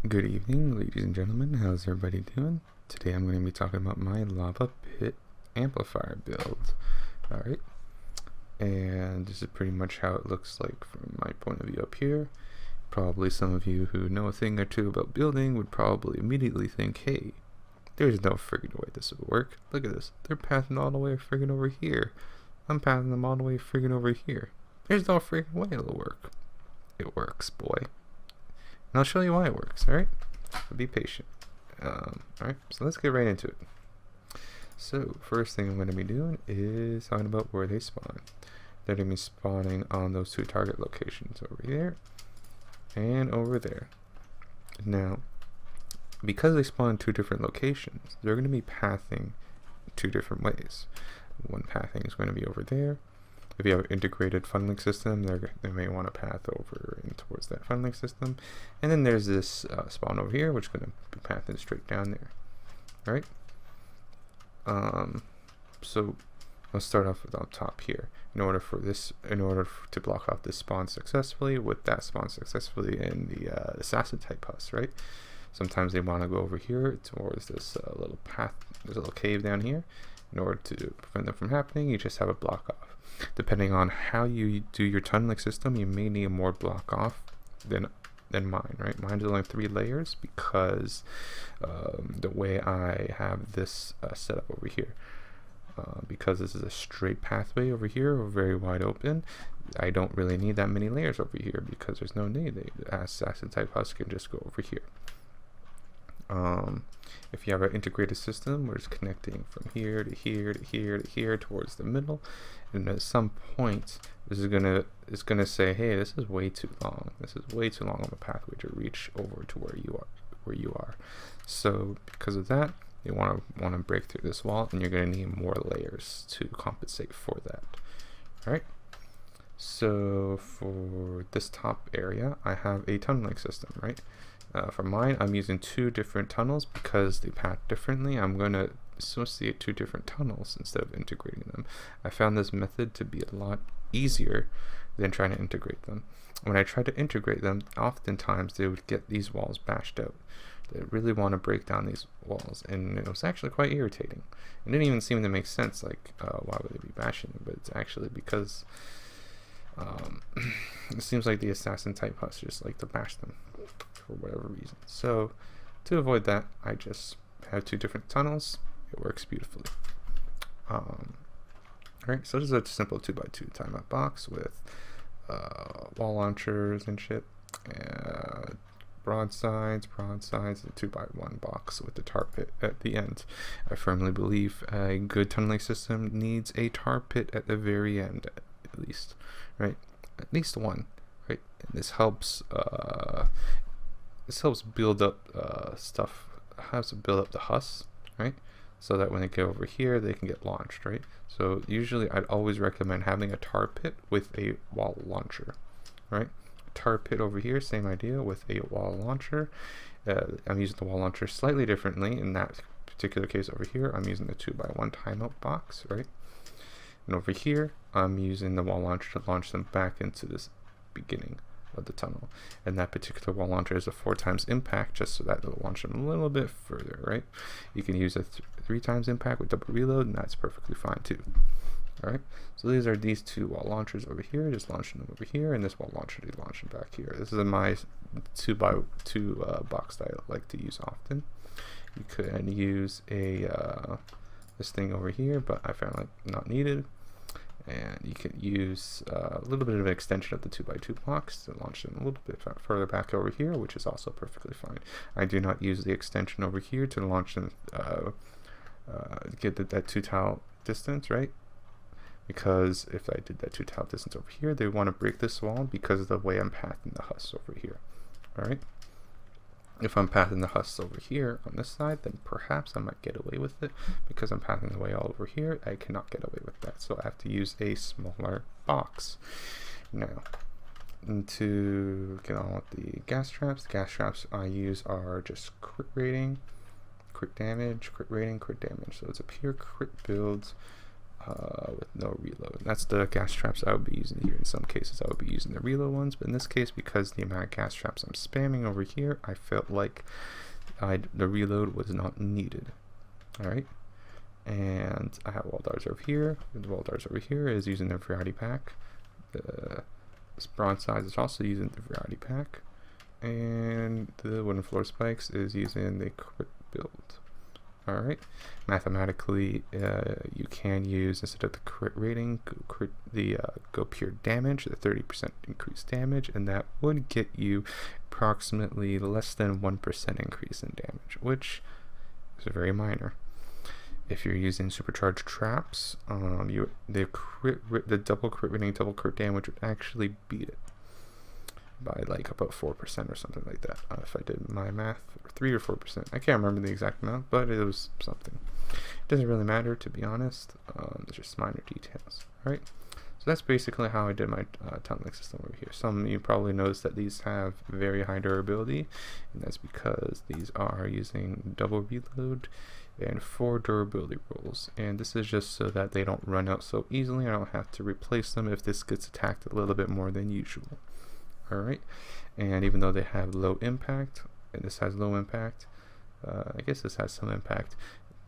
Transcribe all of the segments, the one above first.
Good evening, ladies and gentlemen. How's everybody doing? Today I'm going to be talking about my lava pit amplifier build. Alright, and this is pretty much how it looks like from my point of view up here. Probably some of you who know a thing or two about building would probably immediately think, hey, there's no friggin' way this would work. Look at this. They're pathing all the way friggin' over here. I'm pathing them all the way friggin' over here. There's no friggin' way it'll work. It works, boy. And I'll show you why it works, alright? So be patient. Alright, so let's get right into it. So, first thing I'm going to be doing is talking about where they spawn. They're going to be spawning on those two target locations over here and over there. Now, because they spawn in two different locations, they're going to be pathing two different ways. One pathing is going to be over there. If you have an integrated funneling system, they may want to path over and towards that funneling system. And then there's this spawn over here, which is going to be pathing straight down there. All right. So let's start off with on top here. In order to block off this spawn successfully, with that spawn successfully in the assassin type husk, right? Sometimes they want to go over here towards this little path. There's a little cave down here. In order to prevent them from happening, you just have a block off. Depending on how you do your tunneling system, you may need more block off than mine, right? Mine's only 3 layers because the way I have this set up over here. Because this is a straight pathway over here, very wide open, I don't really need that many layers over here because there's no need. The assassin type husk can just go over here. If you have an integrated system where it's connecting from here to here to here to here towards the middle, and at some point it's gonna say, hey, this is way too long. This is way too long of a pathway to reach over to where you are. So because of that, you want to break through this wall, and you're gonna need more layers to compensate for that. All right. So for this top area, I have a tunneling system, right? For mine, I'm using 2 different tunnels because they path differently. I'm going to associate 2 different tunnels instead of integrating them. I found this method to be a lot easier than trying to integrate them. When I tried to integrate them, oftentimes they would get these walls bashed out. They really want to break down these walls, and it was actually quite irritating. It didn't even seem to make sense, like, why would they be bashing them? But it's actually because it seems like the assassin type husk just like to bash them for whatever reason. So to avoid that, I just have 2 different tunnels. It works beautifully. Alright, so this is a simple 2x2 timeout box with wall launchers and shit, broadsides, and 2x1 box with the tar pit at the end. I firmly believe a good tunneling system needs a tar pit at the very end, at least, right? At least one, right? And this helps build up stuff, helps build up the husks, right? So that when they get over here, they can get launched, right? So usually I'd always recommend having a tar pit with a wall launcher, right? Tar pit over here, same idea with a wall launcher. I'm using the wall launcher slightly differently. In that particular case over here, I'm using the 2x1 timeout box, right? And over here, I'm using the wall launcher to launch them back into this beginning of the tunnel. And that particular wall launcher is a 4 times impact, just so that it'll launch them a little bit further, right? You can use a 3 times impact with double reload, and that's perfectly fine too. Alright, so these are these 2 wall launchers over here, just launching them over here, and this wall launcher is launching back here. This is my 2x2 box that I like to use often. You could use a this thing over here, but I found like not needed. And you can use a little bit of an extension of the 2x2 blocks to launch them a little bit further back over here, which is also perfectly fine. I do not use the extension over here to launch them, get that 2 tile distance, right? Because if I did that 2 tile distance over here, they want to break this wall because of the way I'm pathing the husks over here. Alright? If I'm pathing the husks over here on this side, then perhaps I might get away with it. Because I'm pathing the way all over here, I cannot get away with that. So I have to use a smaller box. Now, to get on with the gas traps I use are just crit rating, crit damage, crit rating, crit damage. So it's a pure crit build. with no reload. That's the gas traps I would be using here. In some cases I would be using the reload ones, but in this case, because the amount of gas traps I'm spamming over here, I felt like the reload was not needed. Alright, and I have wall darts over here. The wall darts over here is using the variety pack. The bronze size is also using the variety pack, and the wooden floor spikes is using the crit build. Alright, mathematically, you can use, instead of the crit rating, go pure damage, the 30% increased damage, and that would get you approximately less than 1% increase in damage, which is very minor. If you're using supercharged traps, the double crit rating, double crit damage would actually beat it by like about 4% or something like that. If I did my math, 3 or 4%. I can't remember the exact amount, but it was something. It doesn't really matter, to be honest. It's just minor details. Alright, so that's basically how I did my tunneling system over here. Some of you probably noticed that these have very high durability, and that's because these are using double reload and 4 durability rolls, and this is just so that they don't run out so easily. I don't have to replace them if this gets attacked a little bit more than usual. Alright, and even though they have low impact, and this has low impact, I guess this has some impact,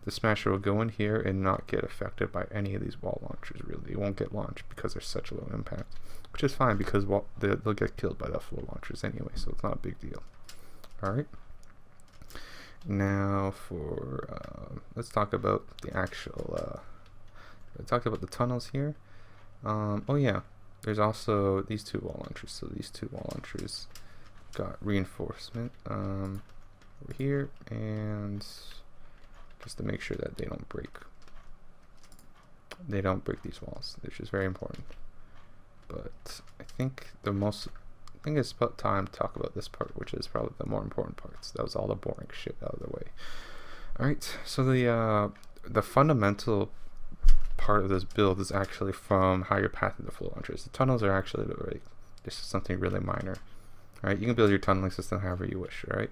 the smasher will go in here and not get affected by any of these wall launchers. Really, it won't get launched because they're such low impact, which is fine because they'll get killed by the floor launchers anyway, so it's not a big deal. Alright, now for let's talk about the actual talk about the tunnels here. Oh yeah, there's also these 2 wall launchers. So these 2 wall launchers got reinforcement over here, and just to make sure that they don't break these walls, which is very important. But I think it's about time to talk about this part, which is probably the more important parts. That was all the boring shit out of the way. Alright, so the fundamental part of this build is actually from how you're pathing the floor launchers. The tunnels are actually just something really minor. Alright, you can build your tunneling system however you wish, right?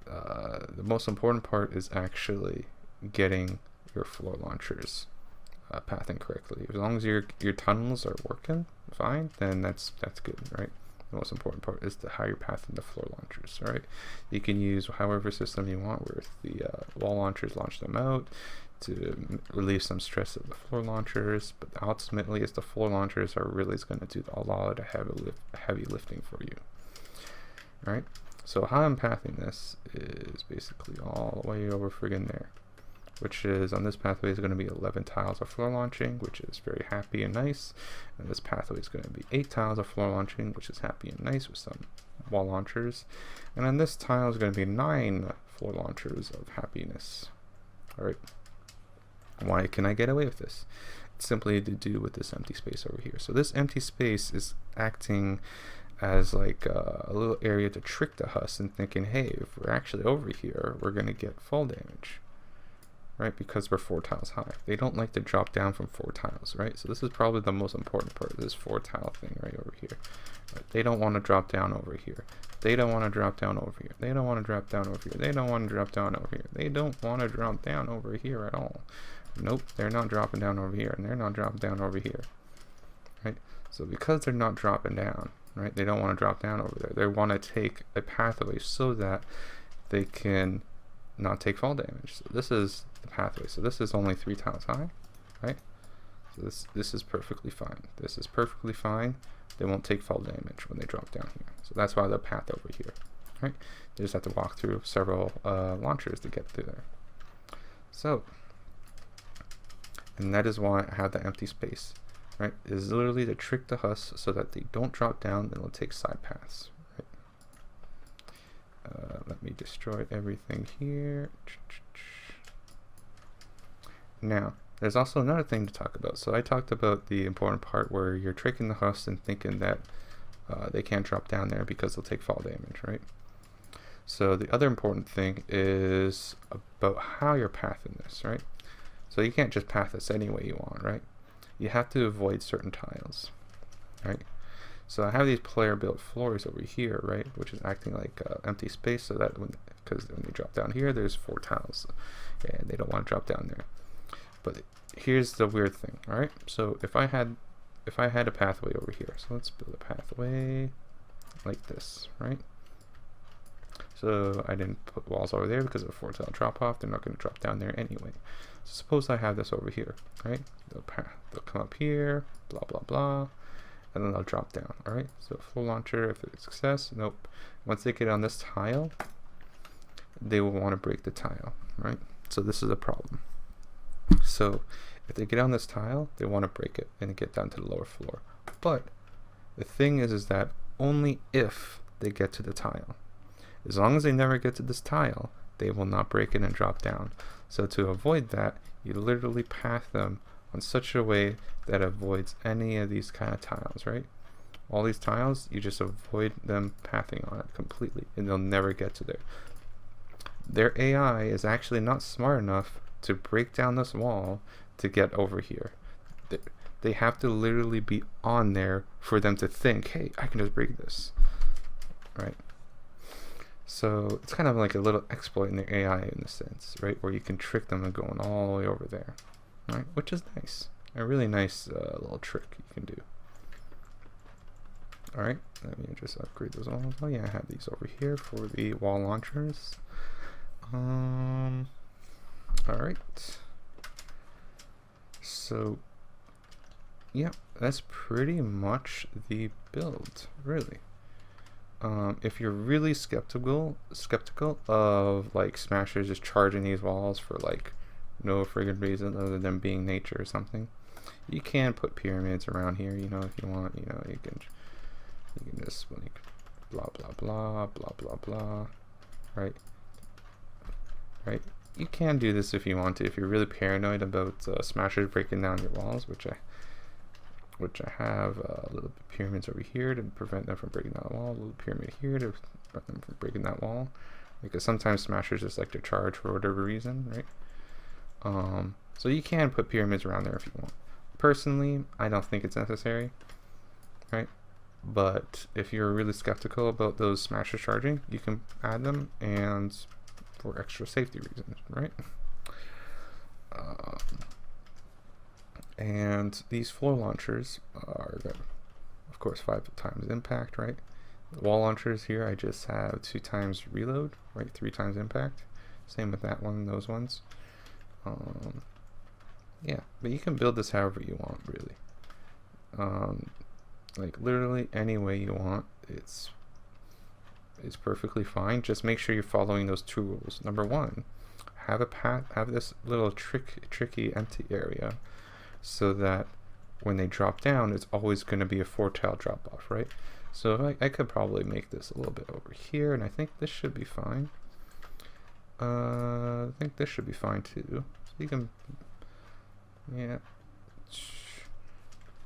The most important part is actually getting your floor launchers pathing correctly. As long as your tunnels are working fine, then that's good, right? The most important part is how you're pathing the floor launchers. Alright, you can use however system you want, where the wall launchers launch them out to relieve some stress of the floor launchers, but ultimately it's the floor launchers are really going to do a lot of the heavy lifting for you. Alright, so how I'm pathing this is basically all the way over friggin' there, which is on this pathway is going to be 11 tiles of floor launching, which is very happy and nice, and this pathway is going to be 8 tiles of floor launching, which is happy and nice with some wall launchers, and on this tile is going to be 9 floor launchers of happiness. Alright, why can I get away with this? It's simply to do with this empty space over here. So this empty space is acting as like a little area to trick the Huss and thinking, hey, if we're actually over here, we're going to get fall damage, right? Because we're 4 tiles high. They don't like to drop down from 4 tiles, right? So this is probably the most important part of this 4 tile thing right over here. Right? They don't want to drop down over here. They don't want to drop down over here. They don't want to drop down over here. They don't want to drop down over here. They don't want to drop down over here at all. Nope, they're not dropping down over here, and they're not dropping down over here, right? So because they're not dropping down, right, they don't want to drop down over there. They want to take a pathway so that they can not take fall damage. So this is the pathway. So this is only 3 tiles high, right? So this is perfectly fine. This is perfectly fine. They won't take fall damage when they drop down here. So that's why they'll path over here, right? They just have to walk through several launchers to get through there. So, and that is why I have the empty space, right? It is literally to trick the Huss so that they don't drop down and they'll take side paths, right? Let me destroy everything here. Now, there's also another thing to talk about. So I talked about the important part where you're tricking the Huss and thinking that they can't drop down there because they'll take fall damage, right? So the other important thing is about how you're pathing this, right? So you can't just path this any way you want, right? You have to avoid certain tiles, right? So I have these player built floors over here, right? Which is acting like empty space, so that because when they drop down here, there's 4 tiles, and they don't want to drop down there. But here's the weird thing, all right? So if I had a pathway over here, so let's build a pathway like this, right? So I didn't put walls over there because of a foretell drop off. They're not going to drop down there anyway. So suppose I have this over here, right? They'll come up here, blah, blah, blah, and then they'll drop down, all right? So floor launcher, if it's success, nope. Once they get on this tile, they will want to break the tile, right? So this is a problem. So if they get on this tile, they want to break it and get down to the lower floor. But the thing is that only if they get to the tile. As long as they never get to this tile, they will not break it and drop down. So to avoid that, you literally path them on such a way that avoids any of these kind of tiles, right? All these tiles, you just avoid them pathing on it completely, and they'll never get to there. Their AI is actually not smart enough to break down this wall to get over here. They have to literally be on there for them to think, hey, I can just break this, right? So it's kind of like a little exploit in the AI in a sense, right? Where you can trick them and going all the way over there, right? Which is nice. A really nice little trick you can do. All right, let me just upgrade those walls. Oh yeah, I have these over here for the wall launchers. All right. So yeah, that's pretty much the build, really. If you're really skeptical of like smashers just charging these walls for like no friggin' reason other than being nature or something, you can put pyramids around here, you know, if you want. You know, you can just like blah blah blah blah blah blah, right? You can do this if you want to, if you're really paranoid about smashers breaking down your walls, which I have a little pyramids over here to prevent them from breaking down the wall, a little pyramid here to prevent them from breaking that wall, because sometimes smashers just like to charge for whatever reason, right? So you can put pyramids around there if you want. Personally, I don't think it's necessary, right? But if you're really skeptical about those smashers charging, you can add them, and for extra safety reasons, right? And these floor launchers are, of course, 5 times impact, right? The wall launchers here, I just have 2 times reload, right? 3 times impact. Same with that one, those ones. Yeah, but you can build this however you want, really. Like literally any way you want. It's perfectly fine. Just make sure you're following those 2 rules. Number 1, have a path, have this little tricky empty area, so that when they drop down, it's always going to be a foretell drop off, right? So I could probably make this a little bit over here, and I think this should be fine. I think this should be fine too. So you can, yeah,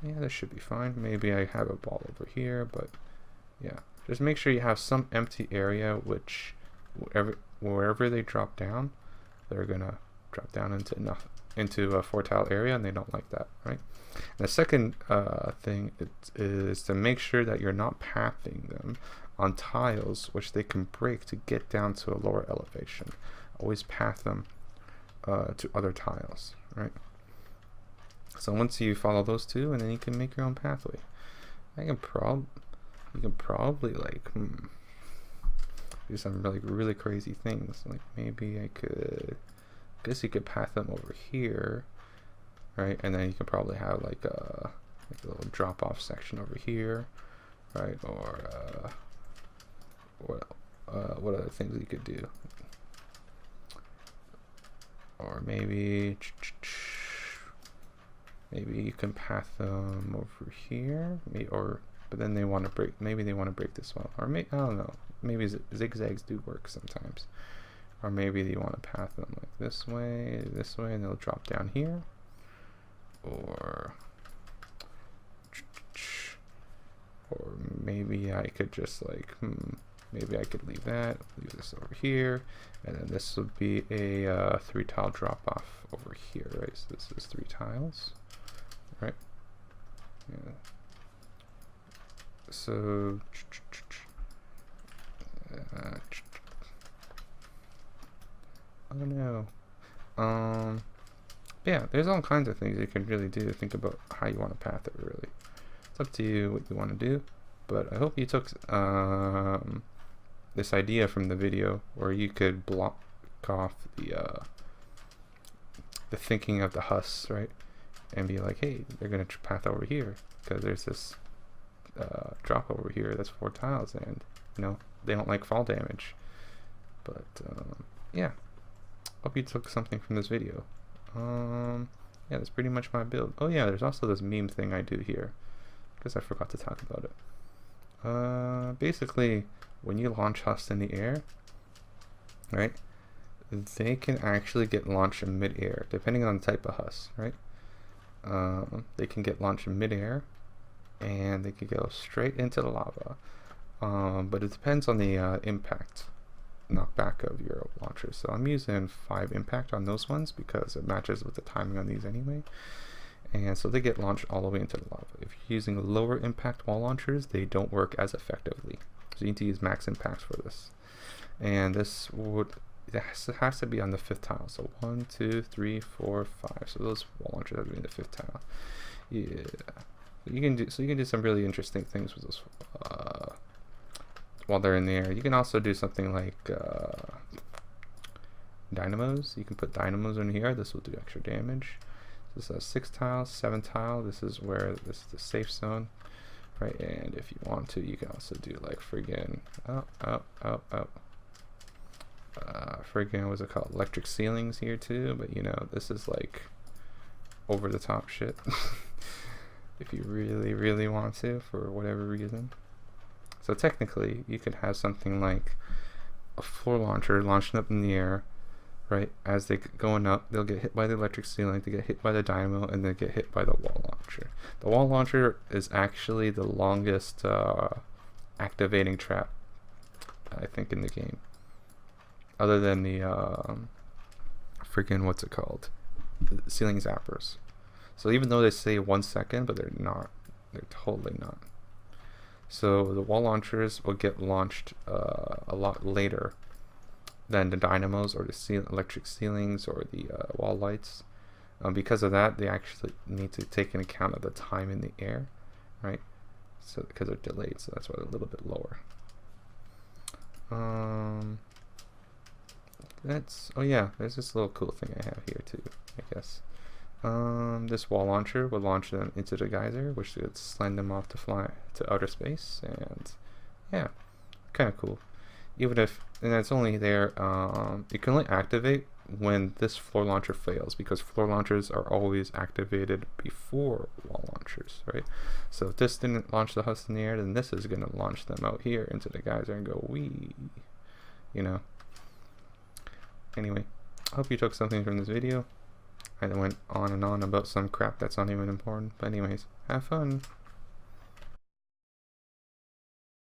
this should be fine. Maybe I have a ball over here, but yeah, just make sure you have some empty area, which wherever they drop down, they're gonna drop down into a foretell area, and they don't like that, right? And the second thing is to make sure that you're not pathing them on tiles which they can break to get down to a lower elevation. Always path them to other tiles, right? So once you follow those 2, and then you can make your own pathway. You can probably like do some really crazy things. Like maybe I guess you could path them over here, right? And then you can probably have like a little drop off section over here, right? Or what other things you could do? Or maybe you can path them over here, but then they want to break. Maybe they want to break this one, or I don't know. Maybe zigzags do work sometimes. Or maybe you want to path them like this way, and they'll drop down here. Or maybe I could just like, maybe I could leave this over here, and then this would be a 3 tile drop off over here, right? So this is 3 tiles, right? Yeah. So oh no. Yeah, there's all kinds of things you can really do to think about how you want to path it, really. It's up to you what you want to do, but I hope you took this idea from the video where you could block off the thinking of the husks, right? And be like, hey, they're going to path over here because there's this drop over here that's 4 tiles, and you know, they don't like fall damage. But yeah, hope you took something from this video. Yeah, that's pretty much my build. Oh yeah, there's also this meme thing I do here because I forgot to talk about it. Basically, when you launch husks in the air, right, they can actually get launched in mid-air depending on the type of husk, right? They can get launched in mid-air and they can go straight into the lava, but it depends on the impact knockback of your launchers. So I'm using 5 impact on those ones because it matches with the timing on these anyway, and so they get launched all the way into the lava. If you're using lower impact wall launchers, they don't work as effectively, so you need to use max impacts for this. And this would, it has to be on the 5th tile. So 1, 2, 3, 4, 5. So those wall launchers have to be in the 5th tile. Yeah, you can do some really interesting things with those while they're in the air. You can also do something like dynamos. You can put dynamos in here. This will do extra damage. This is a 6th tile, 7th tile. This is where this is the safe zone, right? And if you want to, you can also do like friggin' friggin' what's it called? Electric ceilings here too. But you know, this is like over the top shit. If you really want to, for whatever reason. So technically, you could have something like a floor launcher launching up in the air, right? As they going up, they'll get hit by the electric ceiling, they get hit by the dynamo, and they get hit by the wall launcher. The wall launcher is actually the longest activating trap, I think, in the game. Other than the freaking, what's it called? The ceiling zappers. So even though they say 1 second, but they're not. They're totally not. So the wall launchers will get launched a lot later than the dynamos or the electric ceilings or the wall lights. Because of that, they actually need to take into account of the time in the air, right? So because they're delayed, so that's why they're a little bit lower. Oh yeah, there's this little cool thing I have here too, I guess. This wall launcher will launch them into the geyser, which would send them off to fly to outer space, and yeah, kind of cool. Even if, and it's only there, you can only activate when this floor launcher fails, because floor launchers are always activated before wall launchers, right? So if this didn't launch the husk in the air, then this is going to launch them out here into the geyser and go wee, you know. Anyway, I hope you took something from this video. I went on and on about some crap that's not even important, but anyways, have fun.